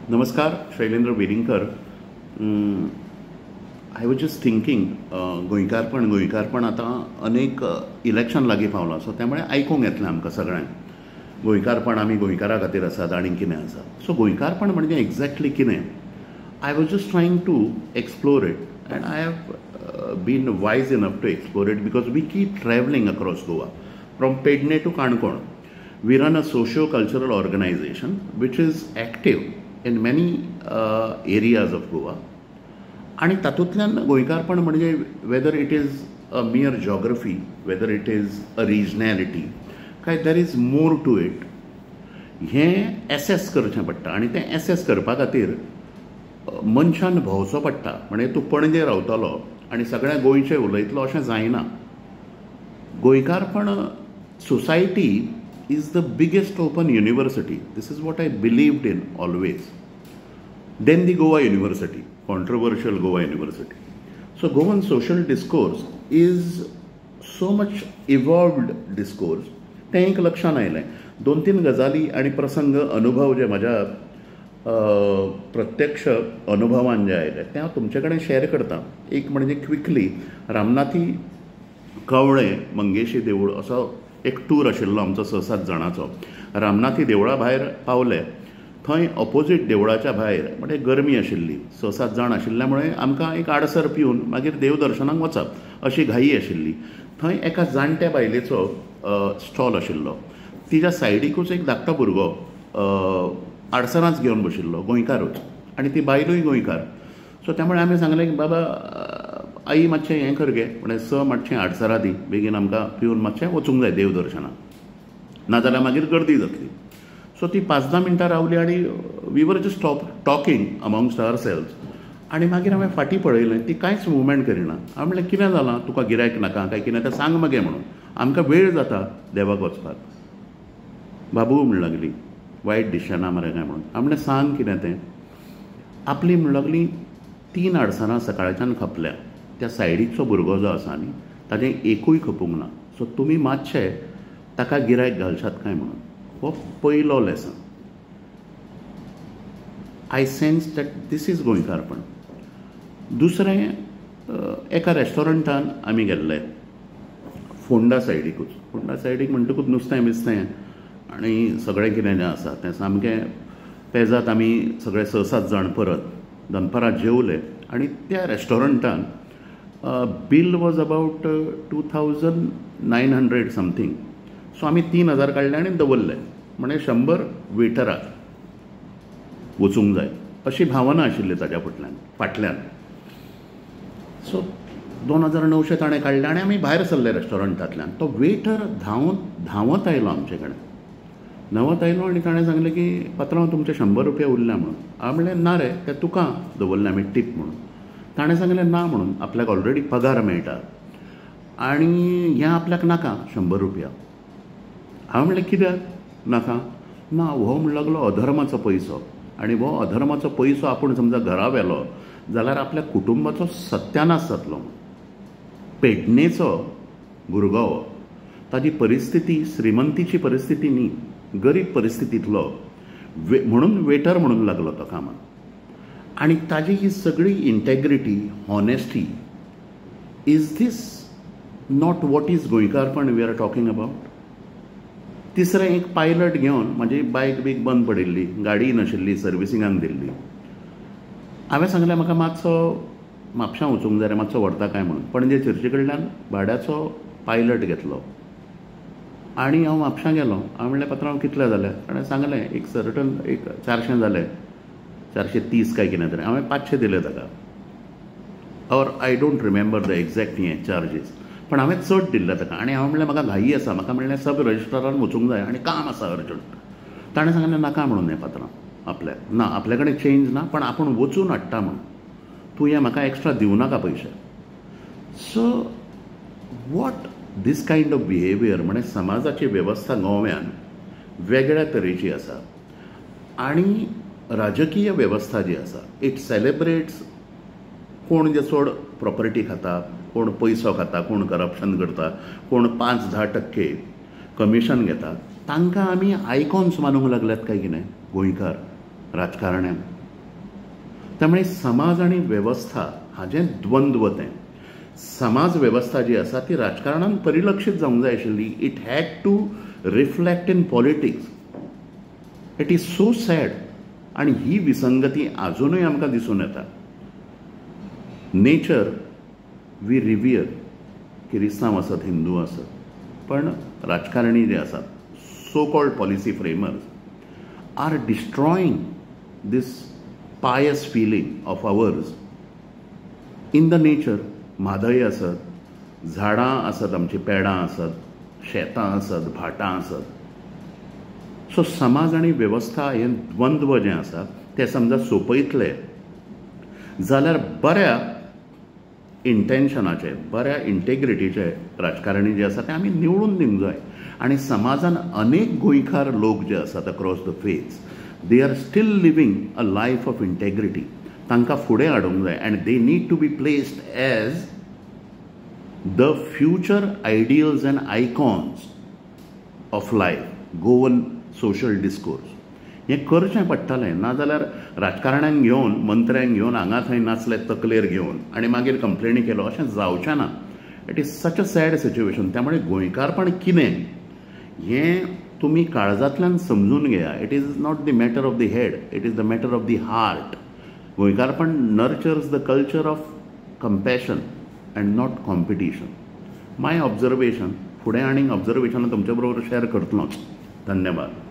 नमस्कार, Shailendra Velingkar. I was just thinking, गोंयकारपण आता अनेक इलेक्शन लागीं पावलां, सो त्यामुळे आयकूंक येतलें आमकां सगळ्यांक. गोंयकारपण आमी गोंयकारा खातीर आसात आनी कितें आसा. सो गोंयकारपण म्हणजे एक्झॅक्टली कितें? I was just trying to explore it and I have been wise enough to explore it because we keep travelling across Goa from Pernem to Canacona. We run a socio-cultural organization which is active in many areas of Goa. आणि तातूंतल्यान गोंयकारपण म्हणजे whether it is a mere geography, whether it is a regionality, काय there is more to it. हें essays करचें पडटा आनी तें एसेस करपा खातीर मनशान भोंवचो पडटा. म्हणजे तूं पणजे रावतलो आनी सगळ्या गोंयचें उलयतलो अशें जायना. गोंयकारपण society is the biggest open university. This is what I believed in always. Then the Goa University, controversial Goa University. So Goan social discourse is so much evolved discourse. तें एक लक्षात आयलें. 2-3 गजाली आनी प्रसंग अनुभव जे म्हज्या प्रत्यक्ष अनुभवान जे आयले ते हांव तुमचे कडेन शेअर करता. एक म्हणजे क्विकली रामनाथी कवळे मंगेशी देवूळ असो एक टूर आशिल्लो आमचो 6-7 जाणांचो. रामनाथी देवळा भायर पावले. थंय ऑपोजीट देवळाच्या भायर म्हणजे गरमी आशिल्ली, 6-7 जाण आशिल्ल्या मुळे आमकां एक आडसर पिवन मागीर देवदर्शनाक वचप अशी घाई आशिल्ली. थंय एका जाणट्या बायलेचो स्टॉल आशिल्लो. तिच्या सायडीकूच एक धाकटो भुरगो आडसरांच घेवन बशिल्लो, गोंयकारूच, आनी ती बायलूय गोंयकार. सो त्यामुळे आमी सांगलें की बाबा आई मातशें हें कर गे, म्हणजे मातशें आडसरां दी, बेगीन आमकां पिवन मातशें वचूंक जाय देवदर्शनाक, नाजाल्यार मागीर गर्दी जातली. सो ती 5-10 मिनटां रावली आनी we were just talking amongst ourselves. आनी मागीर हांवें फाटीं पळयलें, ती कांयच मुवमेंट करिना. हांवें म्हणलें कितें जालां, तुका गिरायक नाका काय कितें तें सांग मगे म्हणून, आमकां वेळ जाता देवाक वचपाक. बाबू म्हणूंक लागली, वायट दिसचें मरे काय म्हणून. हांवें म्हणलें सांग कितें तें. आपली म्हणूंक लागली 3 आडसरां सकाळच्यान खपल्या. त्या सायडीचो भुरगो जो आसा न्ही ताजें एकूय खपूंक ना. सो तुमी मातशें ताका गिरायक घालशात काय म्हणून. हो पयलो lesson. I sense that this is गोंयकारपण. दुसरें, एका रेस्टॉरंटान आमी गेल्ले फोंडा सायडीकूच. फोंडा सायडीक म्हणटकूच नुस्तें बिस्तें आनी सगळें कितें जें आसा तें सामकें पेजात. आमी सगळे 6-7 जाण परत दनपारां जेवले आनी त्या रेस्टॉरंटान bill was about 2900 something. So आमी 3000 काडले आनी दवरले. म्हणजे 100 वेटराक वचूंक जाय अशी भावना आशिल्ली ताच्या फाटल्यान. सो 2900 ताणें काडले आनी आमी भायर सरले रेस्टॉरंटांतल्यान. तो वेटर धांवत आयलो आमचे कडेन. धांवत आयलो आनी ताणें सांगलें की पात्रांव तुमचे 100 रुपया उरल्या म्हणून. हांवें म्हणलें ना रे, तें तुका दवरलें आमी टीप म्हणून. ताणें सांगलें ना म्हणून, आपल्याक ऑलरेडी पगार मेळटा आनी हें आपल्याक नाका 100 रुपया. हांवें म्हणलें कित्याक नाका? ना, हो म्हणूंक लागलो अधर्माचो पयसो, आनी हो अधर्माचो पयसो आपूण समजा घरा व्हेलो जाल्यार आपल्या कुटुंबाचो सत्यानाश जातलो. पेडणेचो भुरगो, ताजी परिस्थिती श्रीमंतीची परिस्थिती न्ही, गरीब परिस्थितींतलो, म्हणून वेटर म्हणूंक लागलो तो कामाक. आनी ताजी ही सगळी integrity, honesty, is this not what is गोंयकारपण वी आर टॉकिंग अबावट? तिसरें, एक पायलट घेवन म्हाजी बायक बीक बंद पडिल्ली, गाडी नाशिल्ली, सर्विसिंगाक दिल्ली. हांवें सांगलें म्हाका मातसो म्हापशां वचूंक जाय रे, मातसो व्हरता काय म्हणून. पणजे चर्ची कडल्यान भाड्याचो पायलट घेतलो आनी हांव म्हापशां गेलो. हांवें म्हणलें पात्रांव कितले जाले? ताणें सांगलें एक 400 जाले, 430 काय कितें तरी. हांवें 500 दिले ताका. Or I don't remember the exact हें चार्जीस, पण हांवें चड दिल्ले ताका. आनी हांवें म्हणलें म्हाका घाई आसा, म्हाका म्हणलें सब रजिस्ट्रारान वचूंक जाय आनी काम आसा अर्जंट. ताणें सांगलें नाका म्हणून हें पात्रांव आपल्याक ना, आपल्या कडेन चेंज ना, पण आपूण वचून हाडटा म्हणून. तूं हें म्हाका एक्स्ट्रा दिवं नाका पयशे. So what this kind of behaviour, म्हणजे समाजाची वेवस्था गोव्यान वेगळ्या तरेची आसा. आनी राजकीय वेवस्था जी आसा इट सेलेब्रेट्स कोण जे चड प्रॉपर्टी खाता, कोण पयसो खाता, कोण करप्शन करता, कोण 5-10% कमिशन घेता, तांकां आमी आयकॉन्स मानूंक लागल्यात काय कितें गोंयकार राजकारण्यांक. त्यामुळे समाज आणि वेवस्था हाजें द्वंद्व तें समाज वेवस्था जी आसा ती राजकारणान परिलक्षीत जावंक जाय आशिल्ली. It had to reflect in politics. It is so sad. आणि ही विसंगती अजूनय आमकां दिसून येता. नेचर वी रिवियर, क्रिस्तांव आसत हिंदू आसत, पण राजकारणी जे आसात so called policy framers are destroying this pious feeling of ours in the nature. Mhadei आसत, झाडां आसत, आमची पेडां आसत, शेतां आसत, भाटां आसत. सो समाज आणि वेवस्था हें द्वंद्व जें आसा तें समजा सोंपयतले जाल्यार बऱ्या इंटेन्शनाचे, बऱ्या इंटेग्रिटीचे राजकारणी जे आसा ते आमी निवडून दिवंक जाय. आनी समाजान अनेक गोंयकार लोक जे आसात across the faiths, they are still living a life of integrity. तांकां फुडें हाडूंक जाय and they need to be placed as the future ideals and icons of life, Goan social discourse. हें करचें पडटलें. नाजाल्यार राजकारण्यांक घेवन, मंत्र्यांक घेवन हांगा थंय नाचले तकलेर घेवन आनी मागीर कंप्लेनी केलो अशें जावचें ना. It is such a sad situation. त्यामुळे गोंयकारपण कितें हें तुमी काळजांतल्यान समजून घेया. It is not the matter of the head, it is the matter of the heart. गोंयकारपण nurtures the culture of compassion and not competition. My observation. फुडें आनीक ऑब्जर्वेशनां तुमचे बरोबर शेअर करतलोच. धन्यवाद.